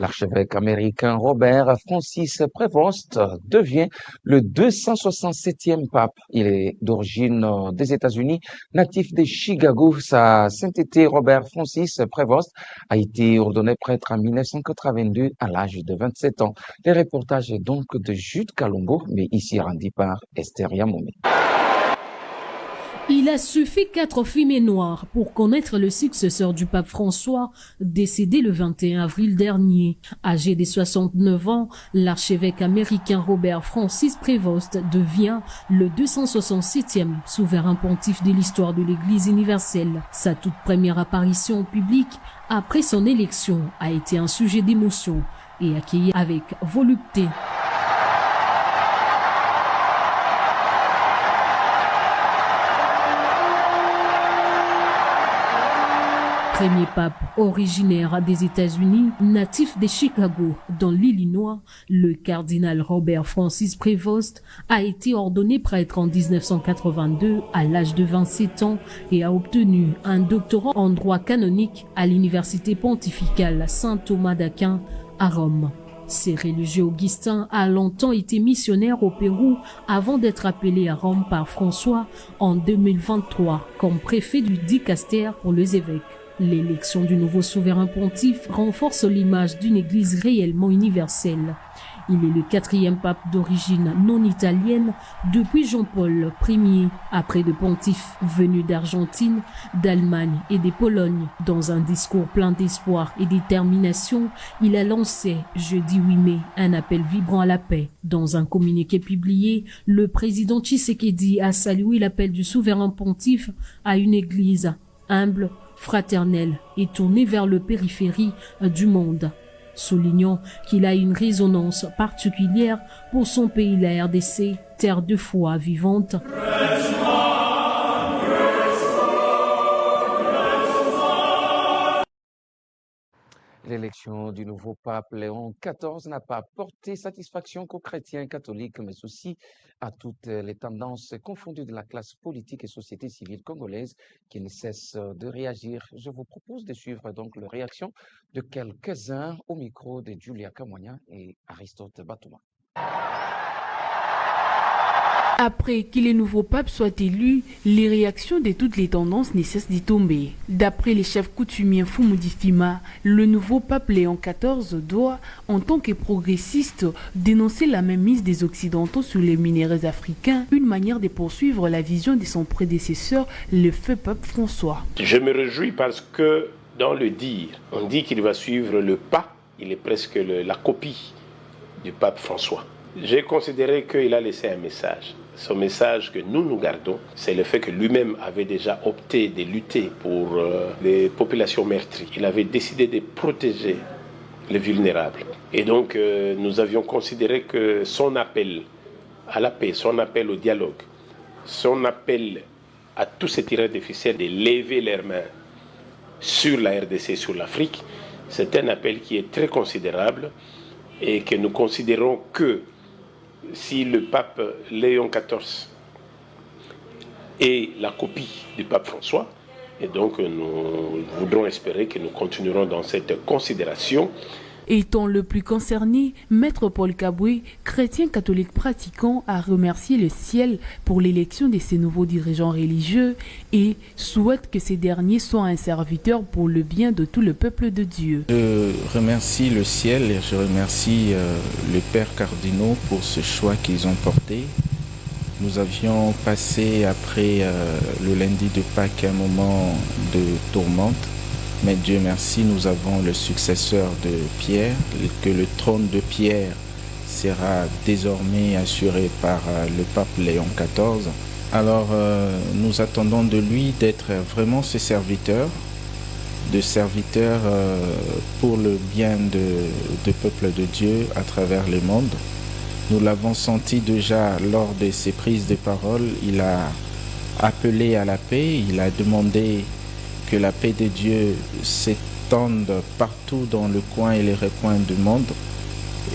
L'archevêque américain Robert Francis Prévost devient le 267e pape. Il est d'origine des États-Unis, natif de Chicago. Sa sainteté Robert Francis Prévost a été ordonné prêtre en 1982 à l'âge de 27 ans. Les reportages donc de Jude Kalongo, mais ici rendu par Esther Yamoumi. Il a suffi 4 fumées noires pour connaître le successeur du pape François, décédé le 21 avril dernier. Âgé de 69 ans, l'archevêque américain Robert Francis Prévost devient le 267e souverain pontife de l'histoire de l'Église universelle. Sa toute première apparition publique après son élection a été un sujet d'émotion et accueilli avec volupté. Premier pape originaire des États-Unis, natif de Chicago, dans l'Illinois, le cardinal Robert Francis Prévost a été ordonné prêtre en 1982 à l'âge de 27 ans et a obtenu un doctorat en droit canonique à l'université pontificale Saint-Thomas d'Aquin à Rome. Ce religieux augustin a longtemps été missionnaire au Pérou avant d'être appelé à Rome par François en 2023 comme préfet du dicaster pour les évêques. L'élection du nouveau souverain pontife renforce l'image d'une église réellement universelle. Il est le 4e pape d'origine non italienne depuis Jean-Paul Ier, après de pontifes venus d'Argentine, d'Allemagne et de Pologne. Dans un discours plein d'espoir et de détermination, il a lancé, jeudi 8 mai, un appel vibrant à la paix. Dans un communiqué publié, le président Tshisekedi a salué l'appel du souverain pontife à une église humble, fraternelle et tournée vers le périphérie du monde, soulignant qu'il a une résonance particulière pour son pays, la RDC, terre de foi vivante. L'élection du nouveau pape Léon XIV n'a pas porté satisfaction qu'aux chrétiens catholiques, mais aussi à toutes les tendances confondues de la classe politique et société civile congolaise qui ne cessent de réagir. Je vous propose de suivre donc la réaction de quelques-uns au micro de Julia Kamonia et Aristote Batouma. Après que le nouveau pape soit élu, les réactions de toutes les tendances ne cessent d'y tomber. D'après les chefs coutumiers Fumudifima, le nouveau pape Léon XIV doit, en tant que progressiste, dénoncer la mainmise des Occidentaux sur les minéraux africains, une manière de poursuivre la vision de son prédécesseur, le feu pape François. Je me réjouis parce que dans le dire, on dit qu'il va suivre le pas, il est presque la copie du pape François. J'ai considéré qu'il a laissé un message. Ce message que nous gardons, c'est le fait que lui-même avait déjà opté de lutter pour les populations meurtries. Il avait décidé de protéger les vulnérables. Et donc, nous avions considéré que son appel à la paix, son appel au dialogue, son appel à tous ces tireurs de ficelle de lever leurs mains sur la RDC, sur l'Afrique, c'est un appel qui est très considérable et que nous considérons que si le pape Léon XIV est la copie du pape François, et donc nous voudrons espérer que nous continuerons dans cette considération. Étant le plus concerné, Maître Paul Kaboué, chrétien catholique pratiquant, a remercié le ciel pour l'élection de ces nouveaux dirigeants religieux et souhaite que ces derniers soient un serviteur pour le bien de tout le peuple de Dieu. Je remercie le ciel et je remercie les pères cardinaux pour ce choix qu'ils ont porté. Nous avions passé après le lundi de Pâques un moment de tourmente. Mais Dieu merci, nous avons le successeur de Pierre, que le trône de Pierre sera désormais assuré par le pape Léon XIV. Alors nous attendons de lui d'être vraiment ce serviteur, pour le bien du peuple de Dieu à travers le monde. Nous l'avons senti déjà lors de ses prises de parole, il a appelé à la paix, il a demandé que la paix de Dieu s'étende partout dans le coin et les recoins du monde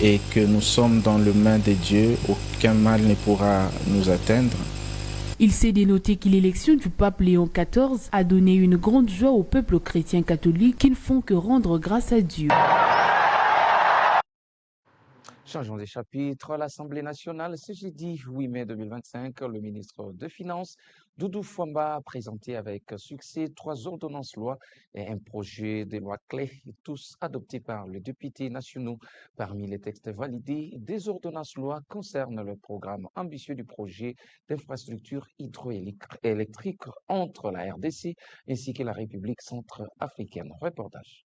et que nous sommes dans les mains de Dieu, aucun mal ne pourra nous atteindre. Il s'est dénoté que l'élection du pape Léon XIV a donné une grande joie au peuple chrétien catholique qui ne font que rendre grâce à Dieu. Changeons de chapitre. À l'Assemblée nationale, ce jeudi 8 mai 2025, le ministre des Finances, Doudou Fwamba, a présenté avec succès 3 ordonnances-lois et un projet de loi clé, tous adoptés par les députés nationaux. Parmi les textes validés, des ordonnances-lois concernent le programme ambitieux du projet d'infrastructure hydroélectrique entre la RDC ainsi que la République centrafricaine. Reportage.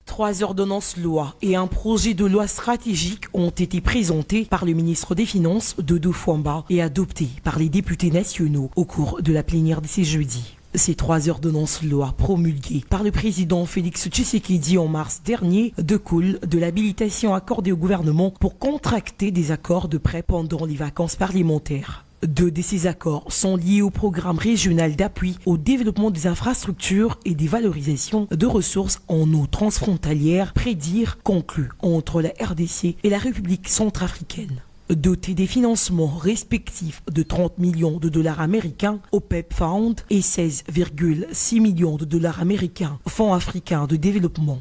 3 ordonnances-lois et un projet de loi stratégique ont été présentés par le ministre des Finances, Doudou Fwamba, et adoptés par les députés nationaux au cours de la plénière de ce jeudi. Ces 3 ordonnances-lois promulguées par le président Félix Tshisekedi en mars dernier découlent de l'habilitation accordée au gouvernement pour contracter des accords de prêt pendant les vacances parlementaires. 2 de ces accords sont liés au programme régional d'appui au développement des infrastructures et des valorisations de ressources en eau transfrontalière, PREDIR, conclu entre la RDC et la République centrafricaine. Doté des financements respectifs de 30 millions de dollars américains au PEP Fund et 16,6 millions de dollars américains Fonds africain de développement.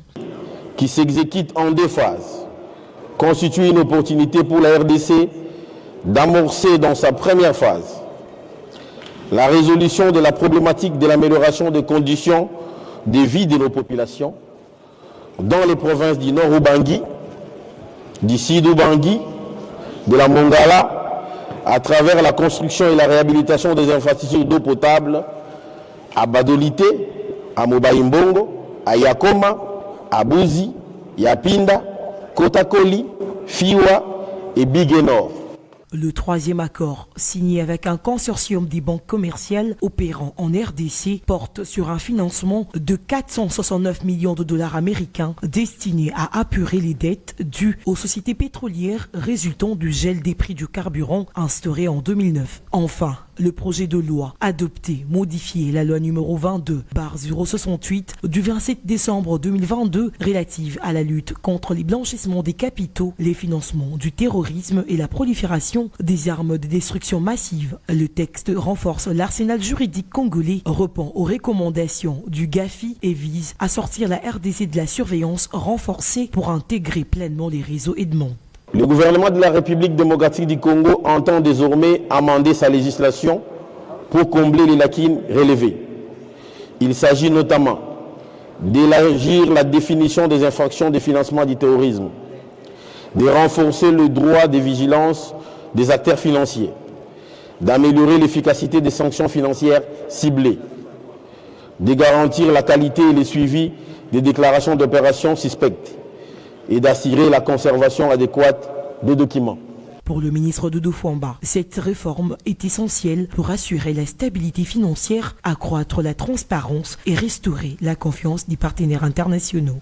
Qui s'exécute en 2 phases, constitue une opportunité pour la RDC d'amorcer dans sa première phase la résolution de la problématique de l'amélioration des conditions de vie de nos populations dans les provinces du Nord Ubangi, du Sud Ubangi, de la Mongala, à travers la construction et la réhabilitation des infrastructures d'eau potable à Badolite, à Mobaïmbongo, à Yakoma, à Bouzi, Yapinda, Kotakoli, Fiwa et Biguenor. Le 3e accord, signé avec un consortium des banques commerciales opérant en RDC, porte sur un financement de 469 millions de dollars américains destiné à apurer les dettes dues aux sociétés pétrolières résultant du gel des prix du carburant instauré en 2009. Enfin, le projet de loi adopté modifié la loi numéro 22/068 du 27 décembre 2022 relative à la lutte contre les blanchissements des capitaux, les financements du terrorisme et la prolifération des armes de destruction massive. Le texte renforce l'arsenal juridique congolais, répond aux recommandations du GAFI et vise à sortir la RDC de la surveillance renforcée pour intégrer pleinement les réseaux Edmond. Le gouvernement de la République démocratique du Congo entend désormais amender sa législation pour combler les lacunes relevées. Il s'agit notamment d'élargir la définition des infractions de financement du terrorisme, de renforcer le droit de vigilance des acteurs financiers, d'améliorer l'efficacité des sanctions financières ciblées, de garantir la qualité et le suivi des déclarations d'opérations suspectes et d'assurer la conservation adéquate des documents. Pour le ministre Doudou Fwamba, cette réforme est essentielle pour assurer la stabilité financière, accroître la transparence et restaurer la confiance des partenaires internationaux.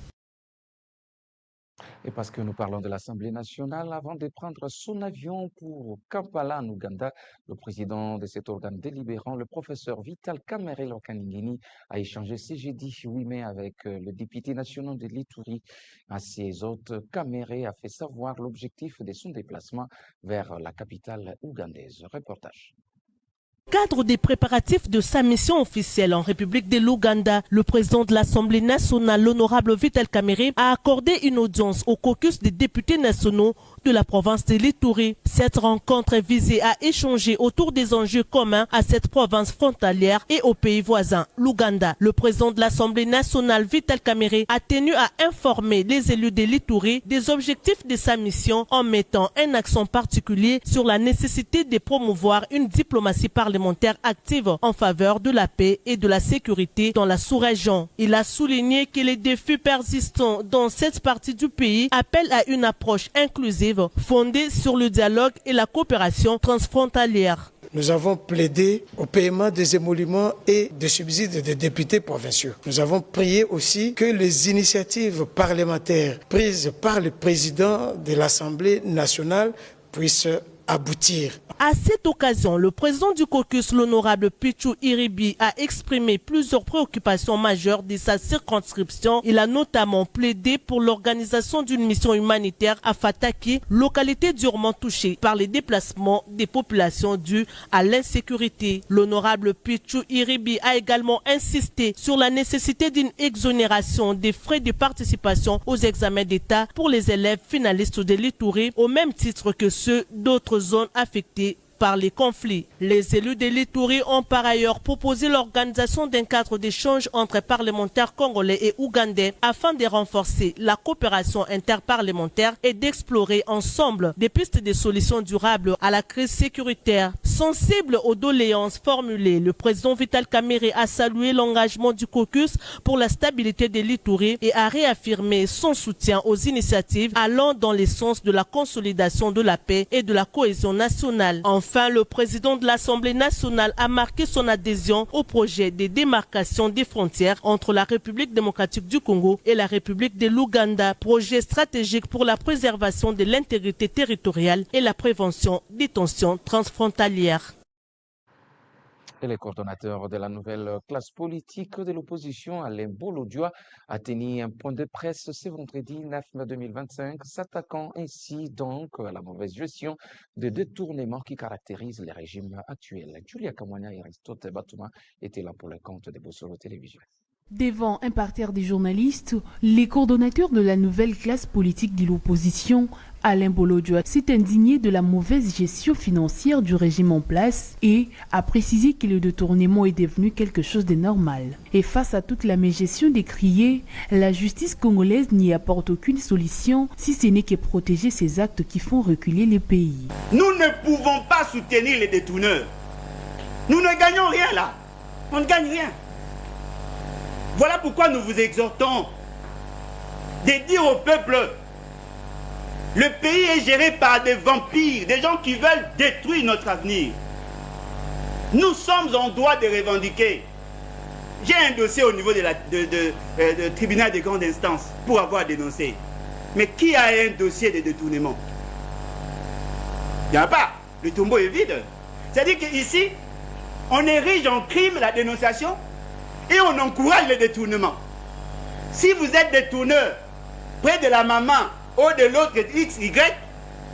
Et parce que nous parlons de l'Assemblée nationale, avant de prendre son avion pour Kampala, en Ouganda, le président de cet organe délibérant, le professeur Vital Kamerhe Lokaningini, a échangé ce jeudi 8 mai avec le député national de l'Ituri. À ses hôtes, Kamerhe a fait savoir l'objectif de son déplacement vers la capitale ougandaise. Reportage. Cadre des préparatifs de sa mission officielle en République de l'Ouganda, le président de l'Assemblée nationale, l'honorable Vital Kamerhe, a accordé une audience au caucus des députés nationaux de la province de l'Ituri. Cette rencontre est visée à échanger autour des enjeux communs à cette province frontalière et aux pays voisins, l'Ouganda. Le président de l'Assemblée nationale, Vital Kamerhe, a tenu à informer les élus de l'Ituri des objectifs de sa mission en mettant un accent particulier sur la nécessité de promouvoir une diplomatie parlementaire active en faveur de la paix et de la sécurité dans la sous-région. Il a souligné que les défis persistants dans cette partie du pays appellent à une approche inclusive fondée sur le dialogue et la coopération transfrontalière. Nous avons plaidé au paiement des émoluments et des subsides des députés provinciaux. Nous avons prié aussi que les initiatives parlementaires prises par le président de l'Assemblée nationale puissent aboutir. À cette occasion, le président du caucus, l'honorable Pichou Iribi, a exprimé plusieurs préoccupations majeures de sa circonscription. Il a notamment plaidé pour l'organisation d'une mission humanitaire à Fataki, localité durement touchée par les déplacements des populations dues à l'insécurité. L'honorable Pichou Iribi a également insisté sur la nécessité d'une exonération des frais de participation aux examens d'État pour les élèves finalistes de l'Ituri, au même titre que ceux d'autres zones affectées par les conflits. Les élus de l'Ituri ont par ailleurs proposé l'organisation d'un cadre d'échange entre parlementaires congolais et ougandais afin de renforcer la coopération interparlementaire et d'explorer ensemble des pistes de solutions durables à la crise sécuritaire. Sensible aux doléances formulées, le président Vital Kamerhe a salué l'engagement du caucus pour la stabilité de l'Ituri et a réaffirmé son soutien aux initiatives allant dans le sens de la consolidation de la paix et de la cohésion nationale. Enfin, le président de l'Assemblée nationale a marqué son adhésion au projet de démarcation des frontières entre la République démocratique du Congo et la République de l'Ouganda, projet stratégique pour la préservation de l'intégrité territoriale et la prévention des tensions transfrontalières. Et le coordonnateur de la nouvelle classe politique de l'opposition, Alain Bolodjoa, a tenu un point de presse ce vendredi 9 mai 2025, s'attaquant ainsi donc à la mauvaise gestion de détournements qui caractérisent les régimes actuels. Julia Kamwania et Aristote Batouma étaient là pour le compte de Bossolo Télévision. Devant un parterre des journalistes, les coordonnateurs de la nouvelle classe politique de l'opposition, Alain Bolodjoa, s'est indigné de la mauvaise gestion financière du régime en place et a précisé que le détournement est devenu quelque chose de normal. Et face à toute la mégestion décriée, la justice congolaise n'y apporte aucune solution si ce n'est que protéger ces actes qui font reculer les pays. Nous ne pouvons pas soutenir les détourneurs. Nous ne gagnons rien là. On ne gagne rien. Voilà pourquoi nous vous exhortons de dire au peuple: le pays est géré par des vampires, des gens qui veulent détruire notre avenir. Nous sommes en droit de revendiquer. J'ai un dossier au niveau de tribunal de grande instance pour avoir dénoncé. Mais qui a un dossier de détournement? Il n'y en a pas. Le tombeau est vide. C'est-à-dire qu'ici, on érige en crime la dénonciation et on encourage le détournement. Si vous êtes détourneur près de la maman ou de l'autre XY,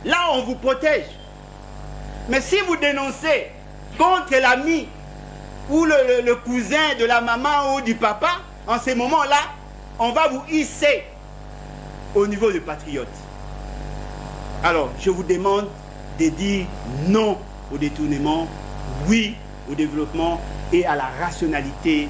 là on vous protège. Mais si vous dénoncez contre l'ami ou le cousin de la maman ou du papa, en ces moments-là, on va vous hisser au niveau du patriote. Alors, je vous demande de dire non au détournement, oui au développement et à la rationalité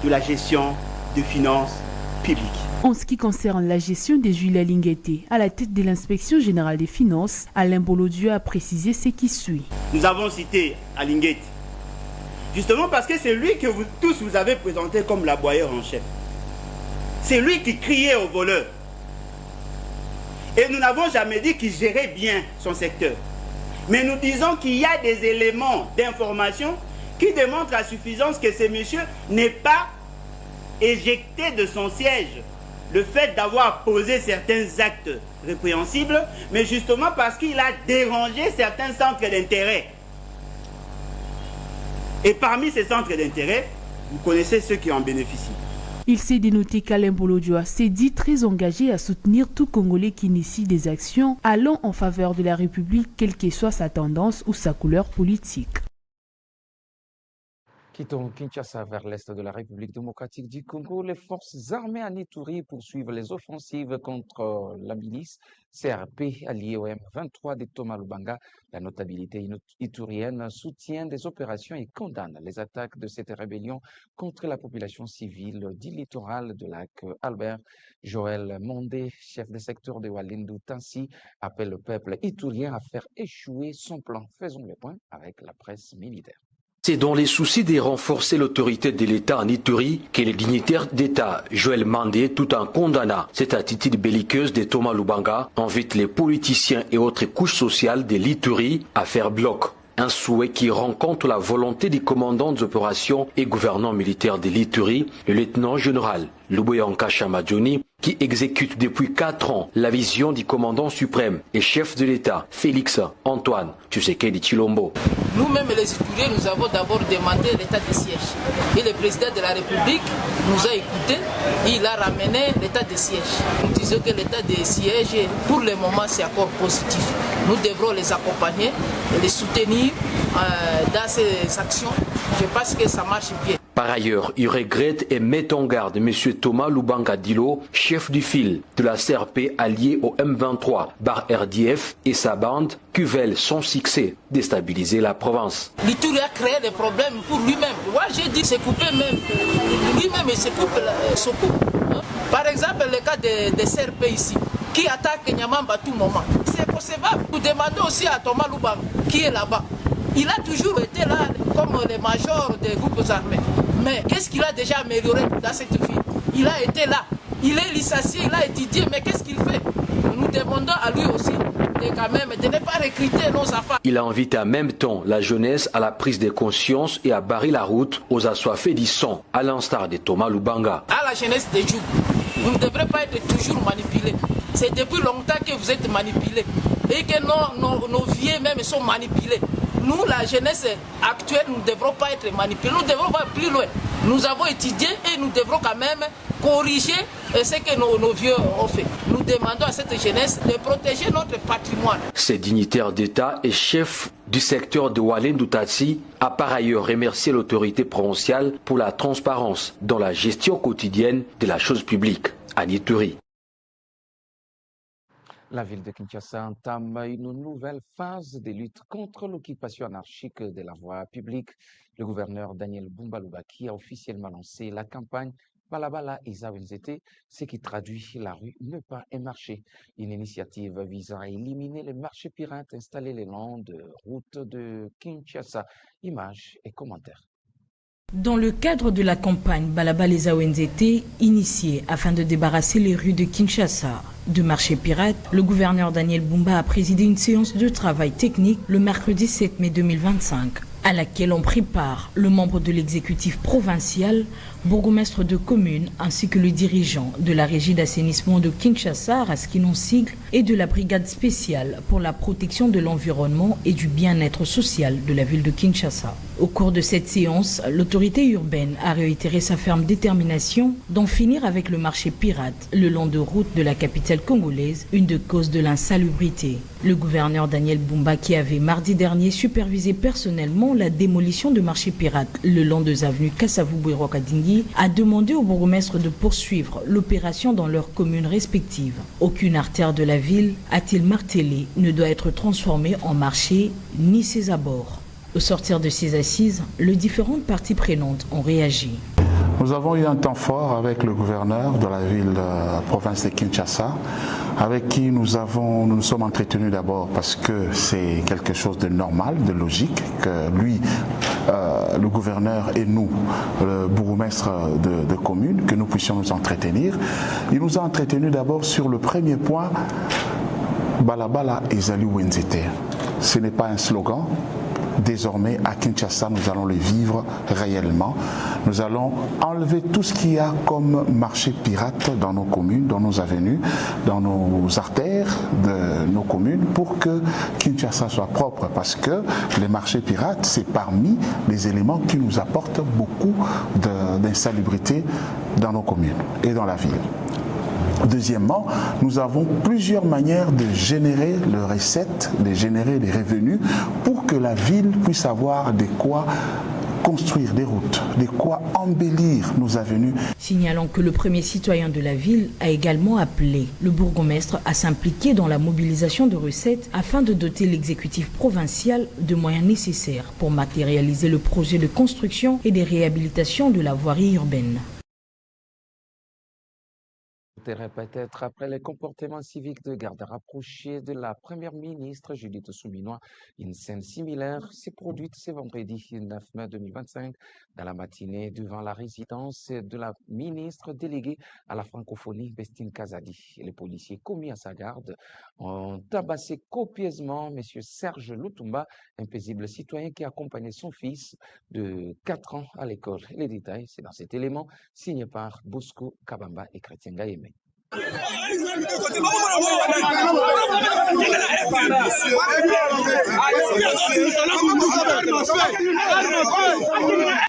de la gestion des finances publiques. En ce qui concerne la gestion des Julia Lingueté, à la tête de l'inspection générale des finances, Alain Bolodjoa a précisé ce qui suit. Nous avons cité Alingueté, justement parce que c'est lui que vous tous vous avez présenté comme l'aboyeur en chef. C'est lui qui criait aux voleurs. Et nous n'avons jamais dit qu'il gérait bien son secteur. Mais nous disons qu'il y a des éléments d'information qui démontrent à suffisance que ce monsieur n'est pas éjecté de son siège. Le fait d'avoir posé certains actes répréhensibles, mais justement parce qu'il a dérangé certains centres d'intérêt. Et parmi ces centres d'intérêt, vous connaissez ceux qui en bénéficient. Il s'est dénoté qu'Alain Bolodjoa s'est dit très engagé à soutenir tout Congolais qui initie des actions allant en faveur de la République, quelle que soit sa tendance ou sa couleur politique. Quittons Kinshasa vers l'est de la République démocratique du Congo. Les forces armées en Ituri poursuivent les offensives contre la milice CRP alliée au M23 de Thomas Lubanga. La notabilité iturienne soutient des opérations et condamne les attaques de cette rébellion contre la population civile du littoral de lac Albert. Joël Mondé, chef de secteur de Walindu Tansi, appelle le peuple iturien à faire échouer son plan. Faisons le point avec la presse militaire. C'est dans les soucis de renforcer l'autorité de l'État en Ituri que le dignitaire d'État Joël Mandé, tout en condamnant cette attitude belliqueuse de Thomas Lubanga, invite les politiciens et autres couches sociales de l'Ituri à faire bloc. Un souhait qui rencontre la volonté du commandant des opérations et gouverneur militaire de l'Ituri, le lieutenant-général Luboyanka Chamadjoni, qui exécute depuis 4 ans la vision du commandant suprême et chef de l'État, Félix Antoine Tshisekedi Tshilombo. Nous-mêmes, les Ituriens, nous avons d'abord demandé l'état de siège. Et le président de la République nous a écoutés, il a ramené l'état de siège. Nous disons que l'état de siège, pour le moment, c'est encore positif. Nous devrons les accompagner, les soutenir dans ces actions. Je pense que ça marche bien. Par ailleurs, il regrette et met en garde M. Thomas Lubanga Dilo, chef du fil de la CRP allié au M23, RDF et sa bande, qui veulent sans succès déstabiliser la province. L'Ituri a créé des problèmes pour lui-même. Moi, j'ai dit se couper même. Lui-même, il se coupe. Par exemple, le cas des CRP ici, qui attaquent Nyamamba à tout moment. C'est possible. Nous demandons aussi à Thomas Lubanga, qui est là-bas. Il a toujours été là comme le major des groupes armés. Mais qu'est-ce qu'il a déjà amélioré dans cette ville? Il a été là. Il est licencié, il a étudié, mais qu'est-ce qu'il fait? Nous demandons à lui aussi de ne pas recruter nos affaires. Il a invité en même temps la jeunesse à la prise de conscience et à barrer la route aux assoiffés du sang, à l'instar de Thomas Lubanga. À la jeunesse des jours, vous ne devrez pas être toujours manipulé. C'est depuis longtemps que vous êtes manipulé et que nos vieux même sont manipulés. Nous, la jeunesse actuelle, nous ne devrons pas être manipulés, nous devrons aller plus loin. Nous avons étudié et nous devrons quand même corriger ce que nos vieux ont fait. Nous demandons à cette jeunesse de protéger notre patrimoine. Ce dignitaire d'État et chef du secteur de Walendoutatsi a par ailleurs remercié l'autorité provinciale pour la transparence dans la gestion quotidienne de la chose publique à Ituri. La ville de Kinshasa entame une nouvelle phase de lutte contre l'occupation anarchique de la voie publique. Le gouverneur Daniel Bumba-Lubaki a officiellement lancé la campagne Balabala Eza Wenzete, ce qui traduit la rue ne pas un marché. Une initiative visant à éliminer les marchés pirates installés le long de route de Kinshasa. Images et commentaires. Dans le cadre de la campagne Balabala Eza Wenzete, initiée afin de débarrasser les rues de Kinshasa de marchés pirates, le gouverneur Daniel Bumba a présidé une séance de travail technique le mercredi 7 mai 2025, à laquelle ont pris part le membre de l'exécutif provincial, bourgmestre de commune, ainsi que le dirigeant de la régie d'assainissement de Kinshasa, Raskinon Sigle, et de la brigade spéciale pour la protection de l'environnement et du bien-être social de la ville de Kinshasa. Au cours de cette séance, l'autorité urbaine a réitéré sa ferme détermination d'en finir avec le marché pirate le long de route de la capitale congolaise, une des causes de l'insalubrité. Le gouverneur Daniel Bumba, qui avait mardi dernier supervisé personnellement la démolition de marchés pirates le long des avenues Kasavubu et Rokadingi, a demandé au bourgmestre de poursuivre l'opération dans leurs communes respectives. Aucune artère de la ville, a-t-il martelé, ne doit être transformée en marché ni ses abords. Au sortir de ces assises, les différentes parties prenantes ont réagi. Nous avons eu un temps fort avec le gouverneur de la ville province de Kinshasa, avec qui nous nous sommes entretenus d'abord parce que c'est quelque chose de normal, de logique, que lui, le gouverneur et nous, le bourgmestre de commune, que nous puissions nous entretenir. Il nous a entretenus d'abord sur le premier point, Balabala Ezali Wenzete. Ce n'est pas un slogan. Désormais, à Kinshasa, nous allons le vivre réellement. Nous allons enlever tout ce qu'il y a comme marché pirate dans nos communes, dans nos avenues, dans nos artères de nos communes pour que Kinshasa soit propre. Parce que les marchés pirates, c'est parmi les éléments qui nous apportent beaucoup d'insalubrité dans nos communes et dans la ville. Deuxièmement, nous avons plusieurs manières de générer les recettes, de générer les revenus pour que la ville puisse avoir de quoi construire des routes, de quoi embellir nos avenues. Signalant que le premier citoyen de la ville a également appelé le bourgmestre à s'impliquer dans la mobilisation de recettes afin de doter l'exécutif provincial de moyens nécessaires pour matérialiser le projet de construction et de réhabilitation de la voirie urbaine. intérêt peut-être après les comportements civiques de garde rapprochés de la première ministre Judith Souminois. Une scène similaire s'est produite ce vendredi 9 mai 2025 dans la matinée devant la résidence de la ministre déléguée à la francophonie Bestine Kazadi. Les policiers commis à sa garde ont tabassé copieusement M. Serge Lutumba, un paisible citoyen qui accompagnait son fils de 4 ans à l'école. Les détails, c'est dans cet élément signé par Bosco Kabamba et Chrétien Gaïmé.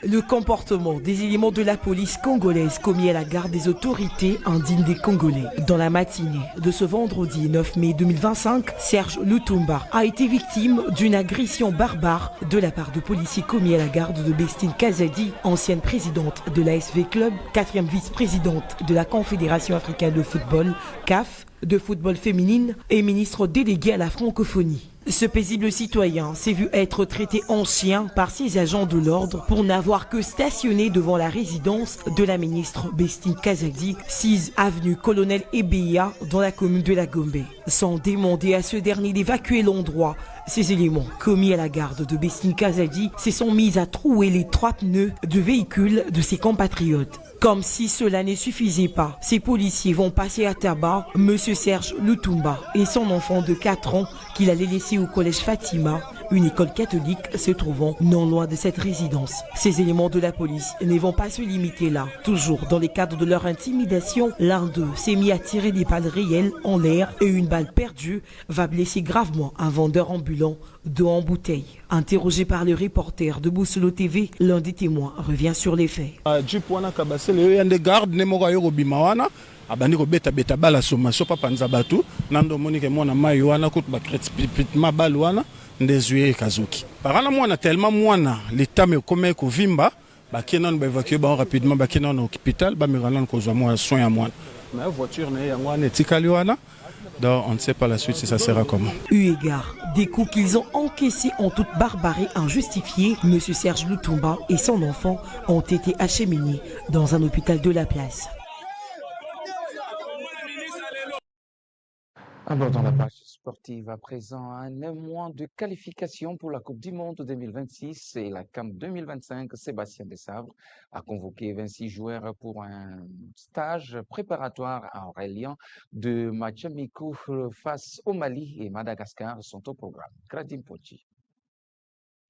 Le comportement des éléments de la police congolaise commis à la garde des autorités indignes des Congolais. Dans la matinée de ce vendredi 9 mai 2025, Serge Lutumba a été victime d'une agression barbare de la part de policiers commis à la garde de Bestine Kazadi, ancienne présidente de l'ASV Club, 4e vice-présidente de la Confédération africaine de football, CAF, de football féminine et ministre délégué à la francophonie. Ce paisible citoyen s'est vu être traité en chien par ses agents de l'ordre pour n'avoir que stationné devant la résidence de la ministre Bestine Kazadi, 6 avenue Colonel Ebeya dans la commune de la Gombe. Sans demander à ce dernier d'évacuer l'endroit, ces éléments commis à la garde de Bestine Kazadi se sont mis à trouer les 3 pneus de véhicules de ses compatriotes. Comme si cela ne suffisait pas, ces policiers vont passer à tabac M. Serge Lutumba et son enfant de 4 ans qu'il allait laisser au collège Fatima, une école catholique se trouvant non loin de cette résidence. Ces éléments de la police ne vont pas se limiter là. Toujours dans les cadres de leur intimidation, l'un d'eux s'est mis à tirer des balles réelles en l'air et une balle perdue va blesser gravement un vendeur ambulant d'eau en bouteille. Interrogé par le reporter de Boussolo TV, l'un des témoins revient sur les faits. abandi kobeta beta bala sommation papa nzabatu nando monike mwana mai wana kutu ba crepitement bal wana ndezuye kazuki parana mwana tellement mwana l'état me comme ko vimba ba kenon ba évacuer ba rapidement ba kenon au hôpital ba mirana ko zo moi soin à mwana mais voiture ne ya mwana tikali wana. Donc on ne sait pas la suite si ça sera comment. Eu égard des coups qu'ils ont encaissés en toute barbarie injustifiée, M. Serge Lutumba et son enfant ont été acheminés dans un hôpital de la place. Abordons la page sportive à présent. Un mois de qualification pour la Coupe du Monde 2026 et la CAN 2025. Sébastien Desabre a convoqué 26 joueurs pour un stage préparatoire à Aurélien de matchs amicaux face au Mali et Madagascar sont au programme. Gradim Pochi.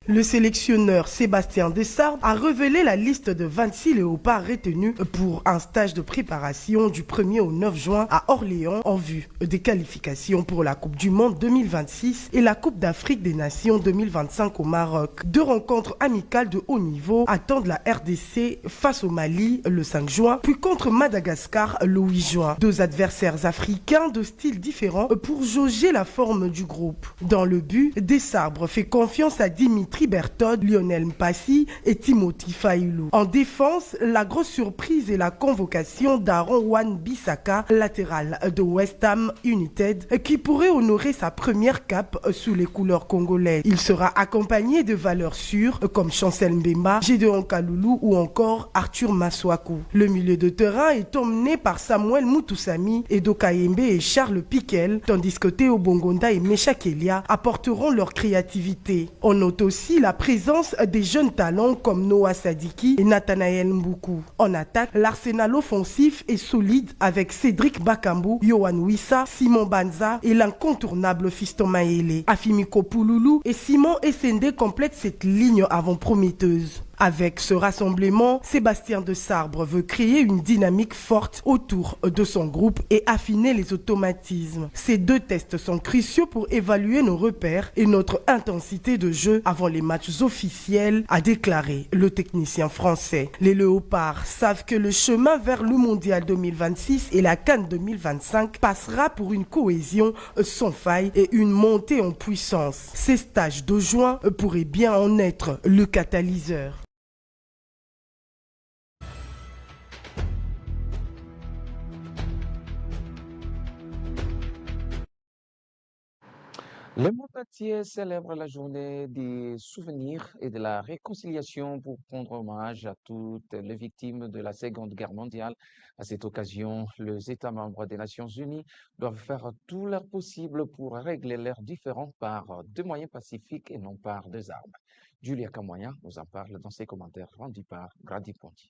Le sélectionneur Sébastien Desabre a révélé la liste de 26 léopards retenus pour un stage de préparation du 1er au 9 juin à Orléans en vue des qualifications pour la Coupe du Monde 2026 et la Coupe d'Afrique des Nations 2025 au Maroc. 2 rencontres amicales de haut niveau attendent la RDC face au Mali le 5 juin, puis contre Madagascar le 8 juin. 2 adversaires africains de styles différents pour jauger la forme du groupe. Dans le but, Desabre fait confiance à Dimitri Bertod, Lionel Mpassi et Timothy Failou. En défense, la grosse surprise est la convocation d'Aaron Wan-Bissaka, latéral de West Ham United, qui pourrait honorer sa première cape sous les couleurs congolaises. Il sera accompagné de valeurs sûres comme Chancel Mbemba, Gédéon Kaloulou ou encore Arthur Maswaku. Le milieu de terrain est emmené par Samuel Mutusami, Edo Kayembe et Charles Piquel, tandis que Théo Bongonda et Mecha Kelia apporteront leur créativité. On note aussi la présence des jeunes talents comme Noah Sadiki et Nathanaël Mboukou. En attaque, l'arsenal offensif est solide avec Cédric Bakambu, Yohan Wissa, Simon Banza et l'incontournable Fiston Maele. Afimiko Pouloulou et Simon Essende complètent cette ligne avant-prometteuse. Avec ce rassemblement, Sébastien Desabre veut créer une dynamique forte autour de son groupe et affiner les automatismes. Ces 2 tests sont cruciaux pour évaluer nos repères et notre intensité de jeu avant les matchs officiels, a déclaré le technicien français. Les Léopards savent que le chemin vers le Mondial 2026 et la CAN 2025 passera pour une cohésion sans faille et une montée en puissance. Ces stages de juin pourraient bien en être le catalyseur. Le monde entier célèbre la journée des souvenirs et de la réconciliation pour rendre hommage à toutes les victimes de la Seconde Guerre mondiale. À cette occasion, les États membres des Nations Unies doivent faire tout leur possible pour régler leurs différends par des moyens pacifiques et non par des armes. Julia Kamoya nous en parle dans ses commentaires rendus par Grady Ponti.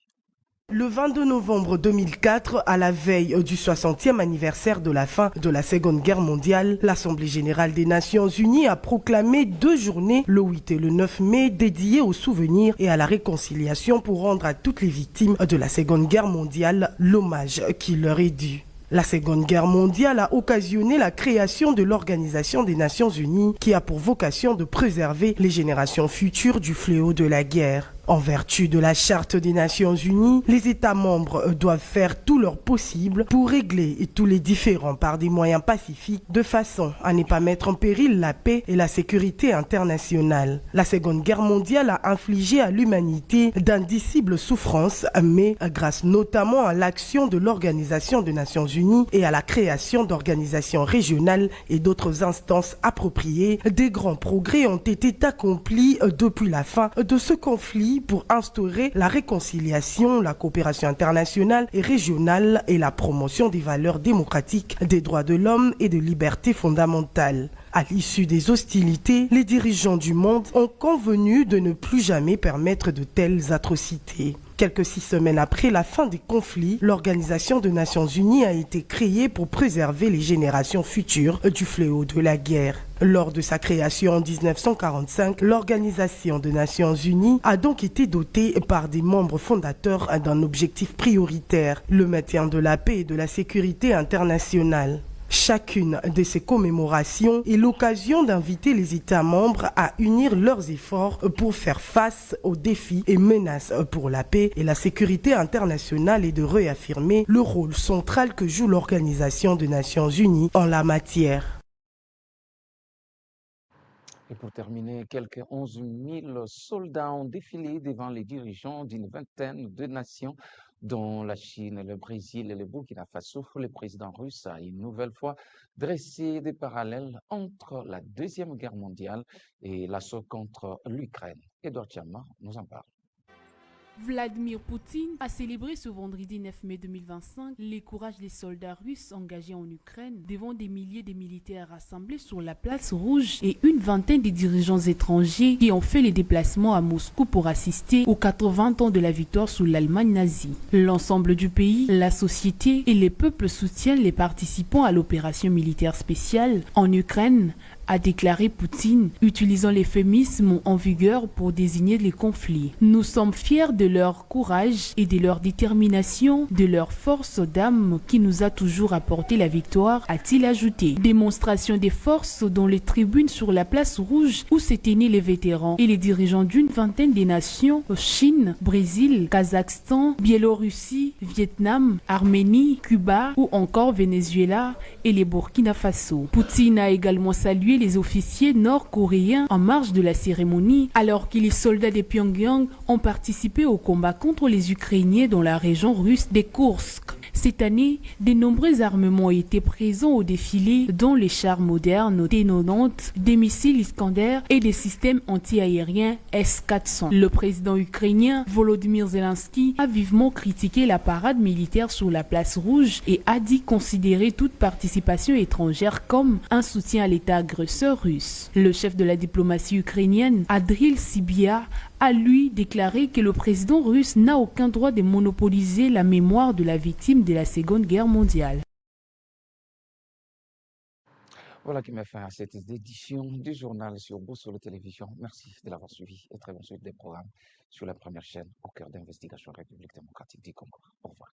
Le 22 novembre 2004, à la veille du 60e anniversaire de la fin de la Seconde Guerre mondiale, l'Assemblée générale des Nations Unies a proclamé 2 journées, le 8 et le 9 mai, dédiées aux souvenirs et à la réconciliation pour rendre à toutes les victimes de la Seconde Guerre mondiale l'hommage qui leur est dû. La Seconde Guerre mondiale a occasionné la création de l'Organisation des Nations Unies qui a pour vocation de préserver les générations futures du fléau de la guerre. En vertu de la Charte des Nations Unies, les États membres doivent faire tout leur possible pour régler tous les différends par des moyens pacifiques de façon à ne pas mettre en péril la paix et la sécurité internationale. La Seconde Guerre mondiale a infligé à l'humanité d'indicibles souffrances, mais grâce notamment à l'action de l'Organisation des Nations Unies et à la création d'organisations régionales et d'autres instances appropriées, des grands progrès ont été accomplis depuis la fin de ce conflit pour instaurer la réconciliation, la coopération internationale et régionale et la promotion des valeurs démocratiques, des droits de l'homme et de libertés fondamentales. À l'issue des hostilités, les dirigeants du monde ont convenu de ne plus jamais permettre de telles atrocités. Quelques 6 semaines après la fin des conflits, l'Organisation des Nations Unies a été créée pour préserver les générations futures du fléau de la guerre. Lors de sa création en 1945, l'Organisation des Nations Unies a donc été dotée par des membres fondateurs d'un objectif prioritaire, le maintien de la paix et de la sécurité internationale. Chacune de ces commémorations est l'occasion d'inviter les États membres à unir leurs efforts pour faire face aux défis et menaces pour la paix et la sécurité internationale et de réaffirmer le rôle central que joue l'Organisation des Nations Unies en la matière. Et pour terminer, quelques 11 000 soldats ont défilé devant les dirigeants d'une vingtaine de nations, dont la Chine, le Brésil et le Burkina Faso. Le président russe a une nouvelle fois dressé des parallèles entre la Deuxième Guerre mondiale et l'assaut contre l'Ukraine. Edouard Chama nous en parle. Vladimir Poutine a célébré ce vendredi 9 mai 2025 les courages des soldats russes engagés en Ukraine devant des milliers de militaires rassemblés sur la place rouge et une vingtaine de dirigeants étrangers qui ont fait les déplacements à Moscou pour assister aux 80 ans de la victoire sous l'Allemagne nazie. L'ensemble du pays, la société et les peuples soutiennent les participants à l'opération militaire spéciale en Ukraine, a déclaré Poutine, utilisant l'euphémisme en vigueur pour désigner les conflits. Nous sommes fiers de leur courage et de leur détermination, de leur force d'âme qui nous a toujours apporté la victoire, a-t-il ajouté. Démonstration des forces dans les tribunes sur la place rouge où s'étaient nés les vétérans et les dirigeants d'une vingtaine des nations, Chine, Brésil, Kazakhstan, Biélorussie, Vietnam, Arménie, Cuba ou encore Venezuela et les Burkina Faso. Poutine a également salué les officiers nord-coréens en marge de la cérémonie, alors que les soldats de Pyongyang ont participé au combat contre les Ukrainiens dans la région russe de Koursk. Cette année, de nombreux armements ont été présents au défilé, dont les chars modernes T-90, des missiles Iskander et des systèmes anti-aériens S-400. Le président ukrainien Volodymyr Zelensky a vivement critiqué la parade militaire sur la place rouge et a dit considérer toute participation étrangère comme un soutien à l'État agresseur russe. Le chef de la diplomatie ukrainienne, Adril Sibia, a lui déclaré que le président russe n'a aucun droit de monopoliser la mémoire de la victime de la Seconde Guerre mondiale. Voilà qui met fin à cette édition du journal sur Boussole Télévision. Merci de l'avoir suivi et très bonne suite des programmes sur la première chaîne au cœur d'investigation République démocratique du Congo. Au revoir.